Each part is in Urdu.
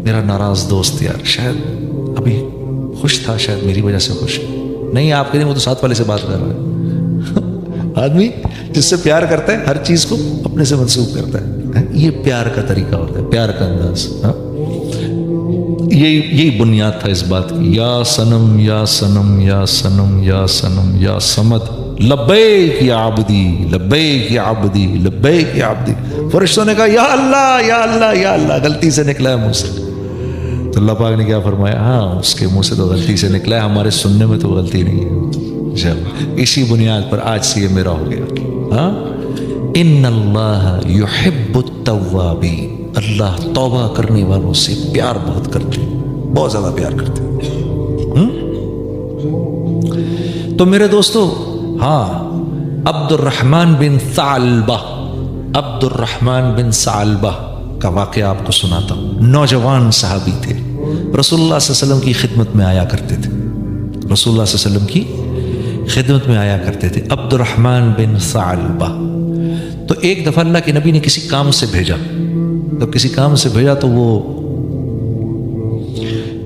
میرا ناراض دوست یار شاید ابھی خوش تھا، شاید میری وجہ سے خوش نہیں. آپ کہیں وہ تو ساتھ والے سے بات کر رہا ہے. آدمی جس سے پیار کرتا ہے ہر چیز کو اپنے سے منسوب کرتا ہے. یہ پیار کا طریقہ ہوتا ہے، پیار کا انداز. یہی بنیاد تھا اس بات کی. یا صنم یا صنم یا صنم یا صنم یا صمد لبیک یا عبدی لبیک یا عبدی لبیک یا عبدی. فرشتوں نے کہا یا اللہ یا اللہ یا اللہ، غلطی سے نکلا ہے منہ سے. تو اللہ پاک نے کیا فرمایا؟ ہاں اس کے منہ سے تو غلطی سے نکلا ہے، ہمارے سننے میں تو غلطی نہیں ہے. اسی بنیاد پر آج سے یہ میرا ہو گیا. ہاں ان اللہ یحب التوابین، اللہ توبہ کرنے والوں سے پیار بہت کرتے ہیں، بہت زیادہ پیار کرتے ہیں. تو میرے دوستو، ہاں عبد الرحمن بن ثعلبہ، عبد الرحمن بن ثعلبہ کا واقعہ آپ کو سناتا ہوں. نوجوان صحابی تھے، رسول اللہ صلی اللہ علیہ وسلم کی خدمت میں آیا کرتے تھے. رسول اللہ صلی اللہ علیہ وسلم کی خدمت میں آیا کرتے تھے عبد الرحمن بن ثعلبہ. تو ایک دفعہ اللہ کے نبی نے کسی کام سے بھیجا، تو کسی کام سے بھیجا تو وہ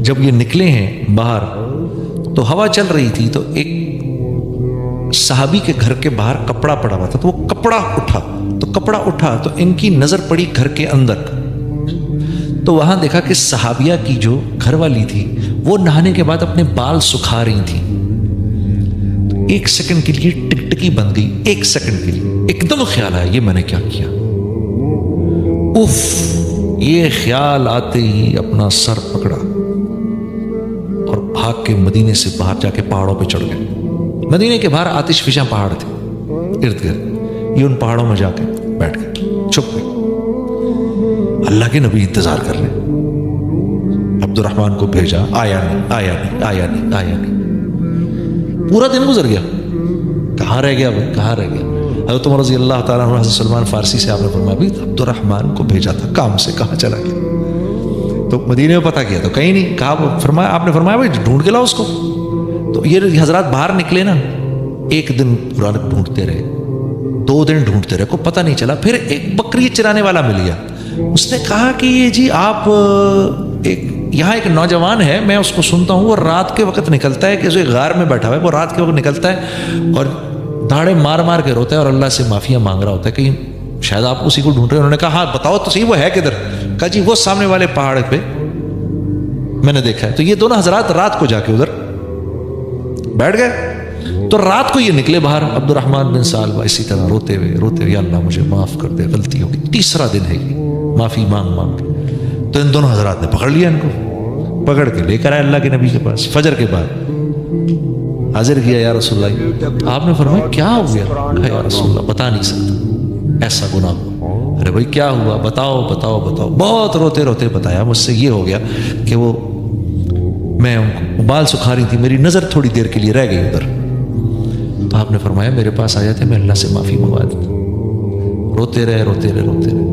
جب یہ نکلے ہیں باہر تو ہوا چل رہی تھی، تو ایک صحابی کے گھر کے باہر کپڑا پڑا ہوا تھا. تو وہ کپڑا اٹھا تو ان کی نظر پڑی گھر کے اندر. تو وہاں دیکھا کہ صحابیہ کی جو گھر والی تھی وہ نہانے کے بعد اپنے بال سکھا رہی تھی. تو ایک سیکنڈ کے لیے ٹکٹکی بن گئی. ایک سیکنڈ کے لیے ایک دم خیال آیا یہ میں نے کیا کیا. اف، یہ خیال آتے ہی اپنا سر پکڑا اور بھاگ کے مدینے سے باہر جا کے پہاڑوں پہ چڑھ گئے. مدینے کے باہر آتش فشاں پہاڑ تھے ارد گرد. یہ ان پہاڑوں میں جا کے بیٹھ گئے، چھپ گئے. اللہ کے نبی انتظار کر رہے. عبد الرحمن کو بھیجا، آیا نہیں. پورا دن گزر گیا. کہاں رہ گیا بھائی، کہاں رہ گیا؟ حضرت عمر رضی اللہ تعالیٰ عنہ، حضرت سلمان فارسی سے آپ نے فرمایا بھی عبد الرحمن کو بھیجا تھا کام سے، کہاں چلا گیا؟ تو مدینے میں پتہ کیا تو کہیں نہیں. کہا فرمایا، آپ نے فرمایا بھائی ڈھونڈ کے لاؤ اس کو. تو یہ حضرات باہر نکلے نا، ایک دن پورا ڈھونڈتے رہے، 2 دن ڈھونڈتے رہے، کوئی پتہ نہیں چلا. پھر ایک بکری چرانے والا مل گیا. اس نے کہا کہ یہ جی آپ یہاں ایک نوجوان ہے، میں اس کو سنتا ہوں، وہ رات کے وقت نکلتا ہے، کہ غار میں بیٹھا ہوا ہے، وہ رات کے وقت نکلتا ہے اور دھاڑے مار مار کے روتا ہے اور اللہ سے معافیاں مانگ رہا ہوتا ہے، کہیں شاید آپ اسی کو ڈھونڈ رہے ہیں. انہوں نے کہا ہاں بتاؤ تو صحیح وہ ہے کدھر؟ کہا جی وہ سامنے والے پہاڑ پہ میں نے دیکھا ہے. تو یہ دونوں حضرات رات کو جا کے ادھر بیٹھ گئے. تو رات کو یہ نکلے باہر، عبد الرحمن بن ثعلبہ اسی طرح روتے ہوئے یا اللہ مجھے معاف کر دے، غلطی ہوگی. تیسرا دن ہے یہ، معافی مانگ کے. تو ان دونوں حضرات نے پکڑ لیا، ان کو پکڑ کے لے کر آئے اللہ کے نبی کے پاس. فجر کے بعد حاضر کیا، یا رسول اللہ. آپ نے فرمایا کیا ہو گیا؟ کہا یا رسول اللہ بتا نہیں سکتا، ایسا گناہ ہوا. ارے بھائی کیا ہوا؟ بتاؤ. بہت روتے روتے بتایا، مجھ سے یہ ہو گیا کہ وہ میں بال سکھا رہی تھی، میری نظر تھوڑی دیر کے لیے رہ گئی ادھر. تو آپ نے فرمایا میرے پاس آ جاتے، میں اللہ سے معافی منگوا دیتا. روتے رہے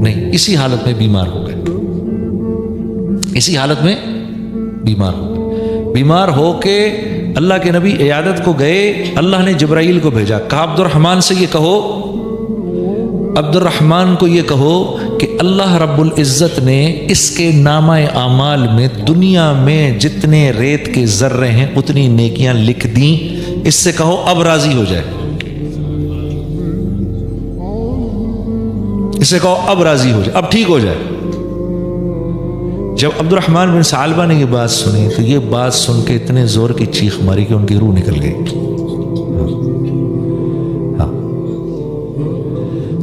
نہیں، اسی حالت میں بیمار ہو گئے. اسی حالت میں بیمار ہو کے اللہ کے نبی عیادت کو گئے. اللہ نے جبرائیل کو بھیجا، کہا عبد الرحمن سے یہ کہو، عبد الرحمن کو یہ کہو کہ اللہ رب العزت نے اس کے نامہ اعمال میں دنیا میں جتنے ریت کے ذرے ہیں اتنی نیکیاں لکھ دیں. اس سے کہو اب راضی ہو جائے. اس سے کہو اب راضی ہو جائے، اب ٹھیک ہو جائے. جب عبد الرحمن بن ثعلبہ نے یہ بات سنی تو یہ بات سن کے اتنے زور کی چیخ ماری کہ ان کی روح نکل گئی. ہاں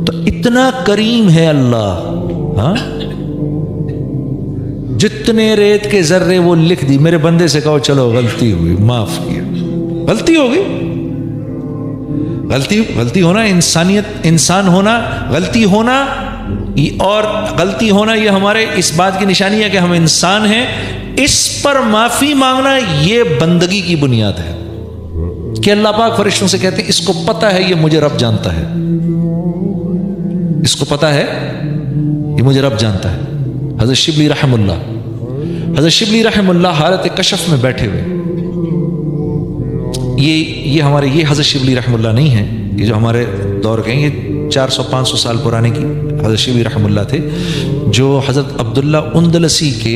تو اتنا کریم ہے اللہ. ہاں جتنے ریت کے ذرے وہ لکھ دی. میرے بندے سے کہو چلو غلطی ہوئی، معاف کیا. غلطی ہو گئی، غلطی ہونا انسان ہونا، غلطی ہونا اور غلطی ہونا یہ ہمارے اس بات کی نشانی ہے کہ ہم انسان ہیں. اس پر معافی مانگنا یہ بندگی کی بنیاد ہے کہ اللہ پاک فرشتوں سے کہتے ہیں اس کو پتہ ہے یہ مجھے رب جانتا ہے، اس کو پتہ ہے یہ مجھے رب جانتا ہے. حضرت شبلی رحم اللہ حالت کشف میں بیٹھے ہوئے. یہ ہمارے یہ حضرت شبلی رحم اللہ نہیں ہیں، یہ جو ہمارے دور کے ہیں، یہ 400-500 سال پرانے کی حضرت شبلی رحم اللہ تھے، جو حضرت عبداللہ اندلسی کے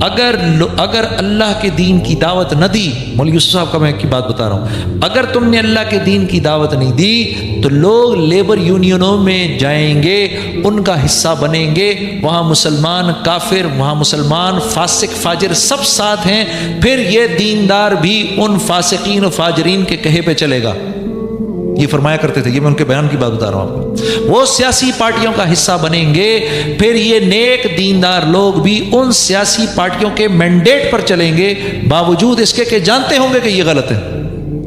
اگر اللہ کے دین کی دعوت نہ دی، مولوی یوسف صاحب کا میں ایک بات بتا رہا ہوں، اگر تم نے اللہ کے دین کی دعوت نہیں دی تو لوگ لیبر یونینوں میں جائیں گے، ان کا حصہ بنیں گے، وہاں مسلمان کافر، وہاں مسلمان فاسق فاجر سب ساتھ ہیں، پھر یہ دیندار بھی ان فاسقین و فاجرین کے کہے پہ چلے گا۔ یہ فرمایا کرتے تھے، یہ میں ان کے بیان کی بات بتا رہا ہوں آپ کو۔ وہ سیاسی پارٹیوں کا حصہ بنیں گے، پھر یہ نیک دیندار لوگ بھی ان سیاسی پارٹیوں کے مینڈیٹ پر چلیں گے، باوجود اس کے کہ جانتے ہوں گے کہ یہ غلط ہے۔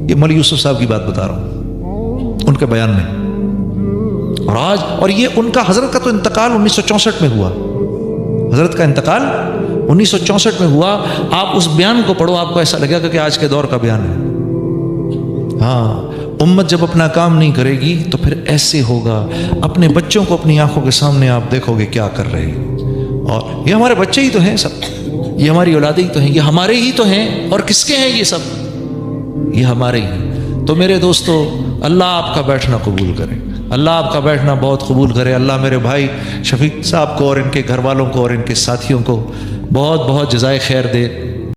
یہ مولوی یوسف صاحب کی بات بتا رہا ہوں ان کے بیان میں۔ اور یہ ان کا حضرت کا تو انتقال 1964 میں ہوا، حضرت کا انتقال 1964 میں ہوا۔ آپ اس بیان کو پڑھو، آپ کو ایسا لگے گا کہ آج کے دور کا بیان ہے۔ ہاں، امت جب اپنا کام نہیں کرے گی تو پھر ایسے ہوگا۔ اپنے بچوں کو اپنی آنکھوں کے سامنے آپ دیکھو گے کیا کر رہے ہیں، اور یہ ہمارے بچے ہی تو ہیں سب، یہ ہماری اولادیں ہی تو ہیں، یہ ہمارے ہی تو ہیں، اور کس کے ہیں یہ سب؟ یہ ہمارے ہی ہیں۔ تو میرے دوستو، اللہ آپ کا بیٹھنا قبول کرے، اللہ آپ کا بیٹھنا بہت قبول کرے۔ اللہ میرے بھائی شفیق صاحب کو اور ان کے گھر والوں کو اور ان کے ساتھیوں کو بہت بہت جزائے خیر دے۔